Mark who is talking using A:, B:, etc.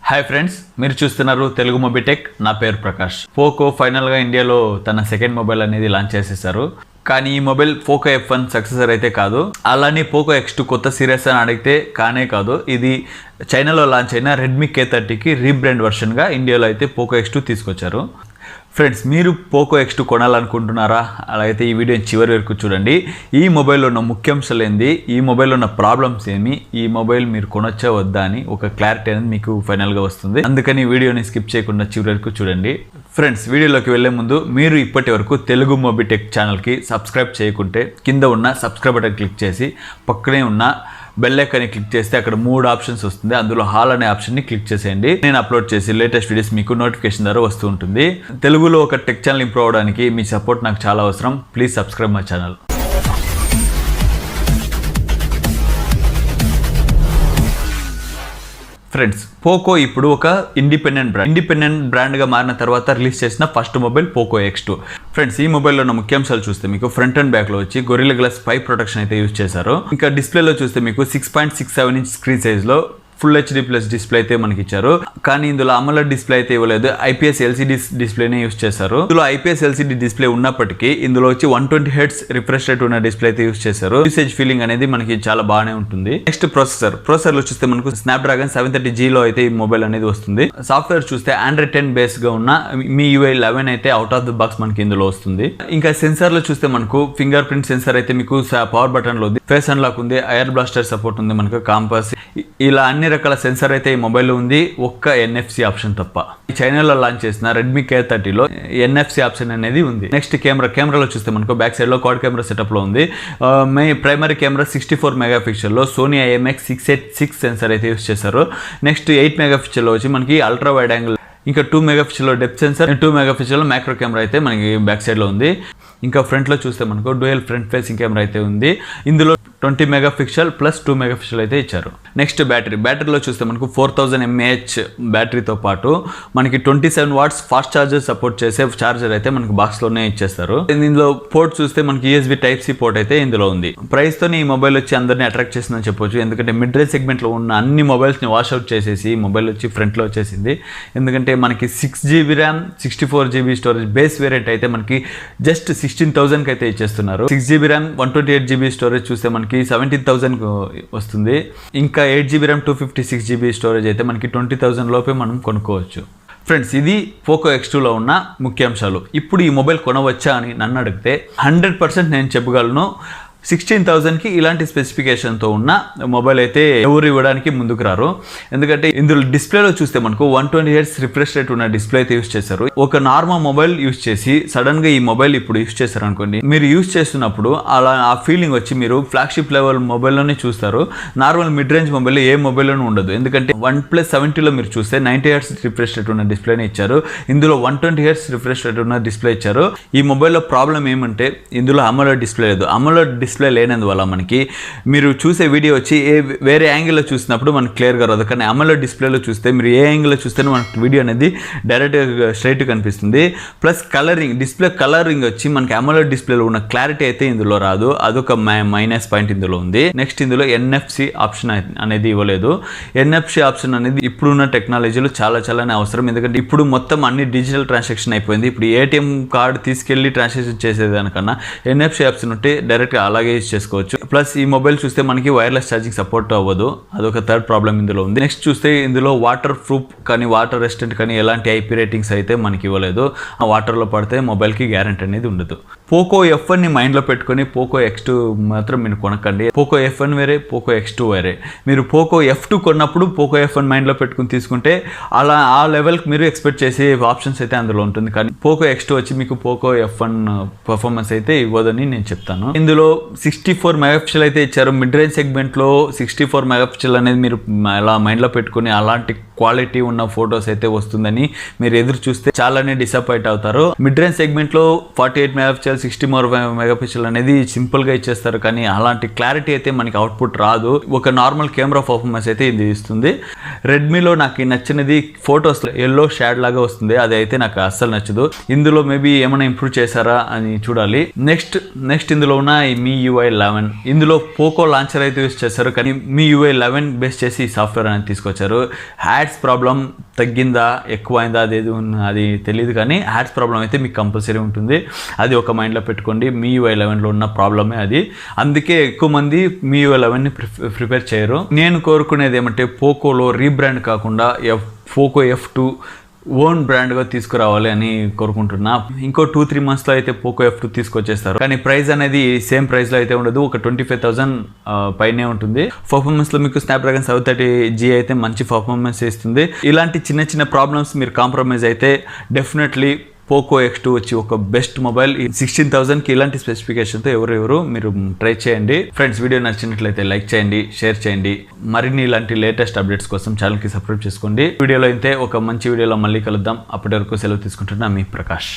A: Hi friends, మీరు చూస్తున్నారు Telugu మొబి tech. నా పేరు ప్రకాష్. పోకో ఫైనల్గా ఇండియాలో తన సెకండ్ మొబైల్ అనేది లాంచ్ చేసేసారు. కానీ ఈ మొబైల్ పోకో F1 సక్సెసర్ అయితే కాదు. అలానే పోకో X2 కొత్త సిరీస్ అని అడిగితే కానే కాదు. ఇది చైనాలో లాంచ్ అయిన రెడ్మీ K30కి రీబ్రాండ్ వర్షన్గా ఇండియాలో అయితే పోకో X2 తీసుకొచ్చారు. ఫ్రెండ్స్, మీరు పోకో X2 కొనాలనుకుంటున్నారా? అలా అయితే ఈ వీడియోని చివరి వరకు చూడండి. ఈ మొబైల్లో ఉన్న ముఖ్యాంశాలు ఏంది, ఈ మొబైల్లో ఉన్న ప్రాబ్లమ్స్ ఏమి, ఈ మొబైల్ మీరు కొనొచ్చా వద్దా అని ఒక క్లారిటీ అనేది మీకు ఫైనల్గా వస్తుంది. అందుకని ఈ వీడియోని స్కిప్ చేయకుండా చివరి వరకు చూడండి. ఫ్రెండ్స్, వీడియోలోకి వెళ్లే ముందు మీరు ఇప్పటి వరకు తెలుగు మొబి టెక్ ఛానల్కి సబ్స్క్రైబ్ చేయకుంటే కింద ఉన్న సబ్స్క్రైబ్ బటన్ క్లిక్ చేసి పక్కనే ఉన్న బెల్ ఐకాన్ని క్లిక్ చేస్తే అక్కడ 3 ఆప్షన్స్ వస్తుంది. అందులో హాల్ అనే ఆప్షన్ని క్లిక్ చేసేయండి. నేను అప్లోడ్ చేసి లేటెస్ట్ వీడియోస్ మీకు నోటిఫికేషన్ ద్వారా వస్తూ ఉంటుంది. తెలుగులో ఒక టెక్ ఛానల్ ఇంప్రూవ్ అవడానికి మీ సపోర్ట్ నాకు చాలా అవసరం. Please subscribe my channel. Friends, Poco ఇప్పుడు ఒక ఇండిపెండెంట్ బ్రాండ్గా మారిన తర్వాత రిలీజ్ చేసిన first mobile Poco X2. Friends, ఈ మొబైల్లో ఉన్న ముఖ్యాంశాలు చూస్తే మీకు ఫ్రంట్ అండ్ బ్యాక్లో వచ్చి గొరిల్లా గ్లాస్ 5 ప్రొటెక్షన్ అయితే యూజ్ చేశారు. ఇంకా డిస్ప్లేలో చూస్తే మీకు 6.67 ఇంచ్ స్క్రీన్ సైజ్లో ఫుల్ HD ప్లస్ డిస్ప్లే అయితే మనకి ఇచ్చారు. కానీ ఇందులో AMOLED డిస్ప్లే అయితే ఇవ్వలేదు. IPS LCD డిస్ప్లేనే యూజ్ చేశారు. ఇందులో IPS LCD డిస్ప్లే ఉన్నప్పటికీ ఇందులో వచ్చి 120 Hz రిఫ్రెష్ రేట్ ఉన్న డిస్ప్లే అయితే యూజ్ చేశారు. యూసేజ్ ఫీలింగ్ అనేది మనకి చాలా బాగానే ఉంటుంది. నెక్స్ట్ ప్రాసెసర్ లో చూస్తే మనకు Snapdragon 730Gలో అయితే ఈ మొబైల్ అనేది వస్తుంది. సాఫ్ట్వేర్ చూస్తే Android 10 బేస్ గా ఉన్న MIUI 11 అయితే అవుట్ ఆఫ్ ది బాక్స్ మనకి ఇందులో వస్తుంది. ఇంకా సెన్సార్ లో చూస్తే మనకు ఫింగర్ ప్రింట్ సెన్సార్ అయితే మీకు పవర్ బటన్ లో ఉంది, ఫేస్ అన్లాక్ ఉంది, ఎయిర్ బ్లాస్టర్ సపోర్ట్ ఉంది, మనకు కాంపాస్, ఇలా అన్ని రకాల సెన్సార్ అయితే ఈ మొబైల్లో ఉంది. ఒక్క NFC ఆప్షన్ తప్ప. చైనాలో లాంచ్ చేసిన రెడ్మీ K30లో NFC ఆప్షన్ అనేది ఉంది. నెక్స్ట్ కెమెరాలో చూస్తే మనకు బ్యాక్ సైడ్ లో క్వాడ్ కెమెరా సెటప్ లో ఉంది. ప్రైమరీ కెమెరా 64 మెగాపిక్సెల్ లో Sony IMX686 సెన్సార్ అయితే యూస్ చేశారు. నెక్స్ట్ 8 మెగాపిక్సెల్ లో వచ్చి మనకి అల్ట్రా వైడ్ యాంగిల్, ఇంకా 2 మెగాపిక్సెల్ లో డెప్త్ సెన్సార్, 2 మెగాపిక్సెల్ లో మ్యాక్రో కెమెరా అయితే మనకి బ్యాక్ సైడ్ లో ఉంది. ఇంకా ఫ్రంట్ లో చూస్తే మనకు డ్యూయల్ ఫ్రంట్ ఫేసింగ్ కెమెరా అయితే ఉంది. ఇందులో 20 మెగాపిక్సెల్ ప్లస్ 2 మెగాపిక్సెల్ అయితే ఇచ్చారు. నెక్స్ట్ బ్యాటరీలో చూస్తే మనకు 4000 mAh బ్యాటరీతో పాటు మనకి 27 వాట్స్ ఫాస్ట్ ఛార్జర్ సపోర్ట్ చేసే ఛార్జర్ అయితే మనకి బాక్స్ లోనే ఇచ్చేస్తారు. ఇందులో పోర్ట్ చూస్తే మనకి USB Type-C పోర్ట్ అయితే ఇందులో ఉంది. ప్రైస్ తోనే ఈ మొబైల్ వచ్చి అందరినీ అట్రాక్ట్ చేసిందని చెప్పొచ్చు. ఎందుకంటే మిడ్ రేంజ్ సెగ్మెంట్ లో ఉన్న అన్ని మొబైల్స్ ని వాష్ అవుట్ చేసేసి మొబైల్ వచ్చి ఫ్రంట్ లో వచ్చేసింది. ఎందుకంటే మనకి 6GB RAM 64GB storage base variant అయితే మనకి జస్ట్ 16,000 అయితే ఇచ్చేస్తున్నారు. 6GB ర్యామ్ 128GB స్టోరేజ్ చూస్తే మనకి 17,000 వస్తుంది. ఇంకా 8GB ర్యామ్ 256GB స్టోరేజ్ అయితే మనకి 20,000 లోపే మనం కొనుక్కోవచ్చు. ఫ్రెండ్స్, ఇది పోకో X2లో ఉన్న ముఖ్యాంశాలు. ఇప్పుడు ఈ మొబైల్ కొనవచ్చా అని నన్ను అడిగితే 100% నేను చెప్పగలను. 16,000కి ఇలాంటి స్పెసిఫికేషన్తో ఉన్న మొబైల్ అయితే ఎవరు ఇవ్వడానికి ముందుకు రారు. ఎందుకంటే ఇందులో డిస్ప్లేలో చూస్తే మనకు 120 Hz రిఫ్రెష్ రేట్ ఉన్న డిస్ప్లే అయితే యూస్ చేశారు. ఒక నార్మల్ మొబైల్ యూస్ చేసి సడన్ గా ఈ మొబైల్ ఇప్పుడు యూస్ చేశారు అనుకోండి, మీరు యూస్ చేస్తున్నప్పుడు అలా ఆ ఫీలింగ్ వచ్చి మీరు ఫ్లాగ్షిప్ లెవెల్ మొబైల్లోనే చూస్తారు. నార్మల్ మిడ్ రేంజ్ మొబైల్ ఏ మొబైల్లోనూ ఉండదు. ఎందుకంటే OnePlus 70లో మీరు చూస్తే 90 Hz రిఫ్రెష్ రేట్ ఉన్న డిస్ప్లేనే ఇచ్చారు. ఇందులో 120 Hz రిఫ్రెష్ రేట్ ఉన్న డిస్ప్లే ఇచ్చారు. ఈ మొబైల్లో ప్రాబ్లం ఏమంటే ఇందులో AMOLED డిస్ప్లే లేదు. AMOLED డిస్ప్లే లేనందువల్ల మనకి మీరు చూసే వీడియో వచ్చి వేరే యాంగిల్లో చూసినప్పుడు మనకు క్లియర్గా రాదు. కానీ AMOLED డిస్ప్లేలో చూస్తే మీరు ఏ యాంగిల్లో చూస్తేనే మనకి వీడియో అనేది డైరెక్ట్గా స్ట్రైట్ కనిపిస్తుంది. ప్లస్ డిస్ప్లే కలరింగ్ వచ్చి మనకి AMOLED డిస్ప్లేలో ఉన్న క్లారిటీ అయితే ఇందులో రాదు. అదొక మైనస్ పాయింట్ ఇందులో ఉంది. నెక్స్ట్ ఇందులో NFC ఆప్షన్ అనేది ఇవ్వలేదు. NFC ఆప్షన్ అనేది ఇప్పుడున్న టెక్నాలజీలో చాలానే అవసరం. ఎందుకంటే ఇప్పుడు మొత్తం అన్ని డిజిటల్ ట్రాన్సాక్షన్ అయిపోయింది. ఇప్పుడు ATM కార్డు తీసుకెళ్లి ట్రాన్సాక్షన్ చేసేదానికన్నా NFC ఆప్షన్ ఉంటే డైరెక్ట్గా అలాగే యూజ్ చేసుకోవచ్చు. ప్లస్ ఈ మొబైల్ చూస్తే మనకి వైర్లెస్ ఛార్జింగ్ సపోర్ట్ అవ్వదు. అదొక థర్డ్ ప్రాబ్లం ఇందులో ఉంది. నెక్స్ట్ చూస్తే ఇందులో వాటర్ ప్రూఫ్ కానీ వాటర్ రెసిస్టెంట్ కానీ ఎలాంటి IP రేటింగ్స్ అయితే మనకి ఇవ్వలేదు. ఆ వాటర్లో పడితే మొబైల్కి గ్యారెంటీ అనేది ఉండదు. పోకో F1 ని మైండ్లో పెట్టుకొని పోకో X2 మాత్రం మీరు కొనకండి. పోకో F1 వేరే, పోకో X2 వేరే. మీరు పోకో F2 కొన్నప్పుడు పోకో F1 మైండ్లో పెట్టుకుని తీసుకుంటే అలా ఆ లెవెల్కి మీరు ఎక్స్పెక్ట్ చేసే ఆప్షన్స్ అయితే అందులో ఉంటుంది. కానీ పోకో X2 వచ్చి మీకు పోకో F1 పర్ఫార్మెన్స్ అయితే ఇవ్వదని నేను చెప్తాను. ఇందులో 64 మెగాపిక్సెల్ అయితే ఇచ్చారు. మిడ్ రేంజ్ సెగ్మెంట్లో 64 మెగాపిక్సెల్ అనేది మీరు అలా మైండ్లో పెట్టుకుని అలాంటి క్వాలిటీ ఉన్న ఫొటోస్ అయితే వస్తుందని మీరు ఎదురు చూస్తే చాలానే డిసప్పాయింట్ అవుతారు. మిడ్ రేంజ్ సెగ్మెంట్లో 48 మెగాపిక్సెల్ 64 మెగాపిక్సెల్ అనేది సింపుల్గా ఇచ్చేస్తారు. కానీ అలాంటి క్లారిటీ అయితే మనకి అవుట్పుట్ రాదు. ఒక నార్మల్ కెమెరా పర్ఫార్మెన్స్ అయితే ఇది ఇస్తుంది. రెడ్మీలో నాకు నచ్చినది ఫొటోస్ ఎల్లో షాడ్ లాగా వస్తుంది. అది అయితే నాకు అస్సలు నచ్చదు. ఇందులో మేబీ ఏమైనా ఇంప్రూవ్ చేశారా అని చూడాలి. నెక్స్ట్ ఇందులో ఉన్న మీ MIUI 11. ఇందులో పోకో లాంచర్ అయితే యూస్ చేస్తారు, కానీ MIUI 11 బేస్ చేసి ఈ సాఫ్ట్వేర్ అనేది తీసుకొచ్చారు. హ్యాడ్స్ ప్రాబ్లం తగ్గిందా ఎక్కువైందా అది తెలియదు, కానీ హ్యాడ్స్ ప్రాబ్లం అయితే మీకు కంపల్సరీ ఉంటుంది. అది ఒక మైండ్లో పెట్టుకోండి. MIUI 11లో ఉన్న ప్రాబ్లమే అది. అందుకే ఎక్కువ మంది MIUI 11ని ప్రిపేర్ చేయరు. నేను కోరుకునేది ఏమంటే పోకోలో రీబ్రాండ్ కాకుండా పోకో F2 ఓన్ బ్రాండ్గా తీసుకురావాలి అని కోరుకుంటున్నా. ఇంకో 2-3 మంత్స్లో అయితే పోకో F2 తీసుకొచ్చేస్తారు, కానీ ప్రైస్ అనేది సేమ్ ప్రైస్లో అయితే ఉండదు, ఒక 25,000 పైనే ఉంటుంది. పర్ఫార్మెన్స్లో మీకు స్నాప్డ్రాగన్ 730G అయితే మంచి పర్ఫార్మెన్స్ ఇస్తుంది. ఇలాంటి చిన్న చిన్న ప్రాబ్లమ్స్ మీరు కాంప్రమైజ్ అయితే డెఫినెట్లీ పోకో X2 వచ్చి ఒక బెస్ట్ మొబైల్. 16,000కి ఇలాంటి స్పెసిఫికేషన్తో ఎవరు మీరు ట్రై చేయండి. ఫ్రెండ్స్, వీడియో నచ్చినట్లయితే లైక్ చేయండి, షేర్ చేయండి. మరిన్ని ఇలాంటి లేటెస్ట్ అప్డేట్స్ కోసం ఛానల్కి సబ్స్క్రైబ్ చేసుకోండి. వీడియోలో అయితే ఒక మంచి వీడియోలో మళ్ళీ కలుద్దాం. అప్పటి వరకు సెలవు తీసుకుంటున్నా మీ ప్రకాష్.